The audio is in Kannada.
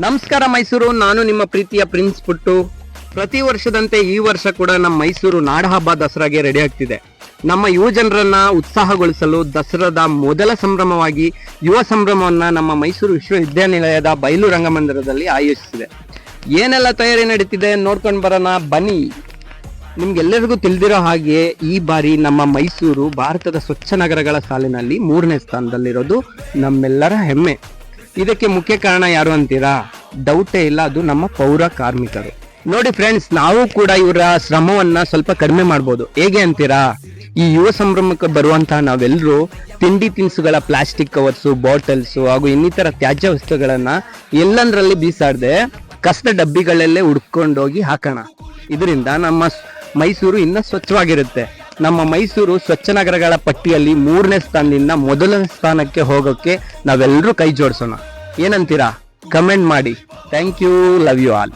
ನಮಸ್ಕಾರ ಮೈಸೂರು, ನಾನು ನಿಮ್ಮ ಪ್ರೀತಿಯ ಪ್ರಿನ್ಸ್ ಪುಟ್ಟು. ಪ್ರತಿ ವರ್ಷದಂತೆ ಈ ವರ್ಷ ಕೂಡ ನಮ್ಮ ಮೈಸೂರು ನಾಡಹಬ್ಬ ದಸರಾಗೆ ರೆಡಿ ಆಗ್ತಿದೆ. ನಮ್ಮ ಯುವ ಜನರನ್ನ ಉತ್ಸಾಹಗೊಳಿಸಲು ದಸರಾದ ಮೊದಲ ಸಂಭ್ರಮವಾಗಿ ಯುವ ಸಂಭ್ರಮವನ್ನ ನಮ್ಮ ಮೈಸೂರು ವಿಶ್ವವಿದ್ಯಾನಿಲಯದ ಬಯಲು ರಂಗಮಂದಿರದಲ್ಲಿ ಆಯೋಜಿಸಿದೆ. ಏನೆಲ್ಲ ತಯಾರಿ ನಡೀತಿದೆ ನೋಡ್ಕೊಂಡು ಬರೋಣ ಬನ್ನಿ. ನಿಮ್ಗೆಲ್ಲರಿಗೂ ತಿಳಿದಿರೋ ಹಾಗೆ ಈ ಬಾರಿ ನಮ್ಮ ಮೈಸೂರು ಭಾರತದ ಸ್ವಚ್ಛ ನಗರಗಳ ಸಾಲಿನಲ್ಲಿ 3ನೇ ಸ್ಥಾನದಲ್ಲಿರೋದು ನಮ್ಮೆಲ್ಲರ ಹೆಮ್ಮೆ. ಇದಕ್ಕೆ ಮುಖ್ಯ ಕಾರಣ ಯಾರು ಅಂತೀರಾ? ಡೌಟೇ ಇಲ್ಲ, ಅದು ನಮ್ಮ ಪೌರ ಕಾರ್ಮಿಕರು. ನೋಡಿ ಫ್ರೆಂಡ್ಸ್, ನಾವು ಕೂಡ ಇವರ ಶ್ರಮವನ್ನ ಸ್ವಲ್ಪ ಕಡಿಮೆ ಮಾಡ್ಬೋದು. ಹೇಗೆ ಅಂತೀರಾ? ಈ ಯುವ ಸಂಭ್ರಮಕ್ಕೆ ಬರುವಂತಹ ನಾವೆಲ್ಲರೂ ತಿಂಡಿ ತಿನಿಸುಗಳ ಪ್ಲಾಸ್ಟಿಕ್ ಕವರ್ಸು, ಬಾಟಲ್ಸು ಹಾಗೂ ಇನ್ನಿತರ ತ್ಯಾಜ್ಯ ವಸ್ತುಗಳನ್ನ ಎಲ್ಲಂದ್ರಲ್ಲಿ ಬೀಸಾಡದೆ ಕಸದ ಡಬ್ಬಿಗಳಲ್ಲೇ ಹುಡ್ಕೊಂಡೋಗಿ ಹಾಕೋಣ. ಇದರಿಂದ ನಮ್ಮ ಮೈಸೂರು ಇನ್ನೂ ಸ್ವಚ್ಛವಾಗಿರುತ್ತೆ. ನಮ್ಮ ಮೈಸೂರು ಸ್ವಚ್ಛ ನಗರಗಳ ಪಟ್ಟಿಯಲ್ಲಿ 3ನೇ ಸ್ಥಾನದಿಂದ ಮೊದಲನೇ ಸ್ಥಾನಕ್ಕೆ ಹೋಗೋಕೆ ನಾವೆಲ್ಲರೂ ಕೈ ಜೋಡಿಸೋಣ. ಏನಂತೀರಾ? ಕಮೆಂಟ್ ಮಾಡಿ. Thank you, love you all.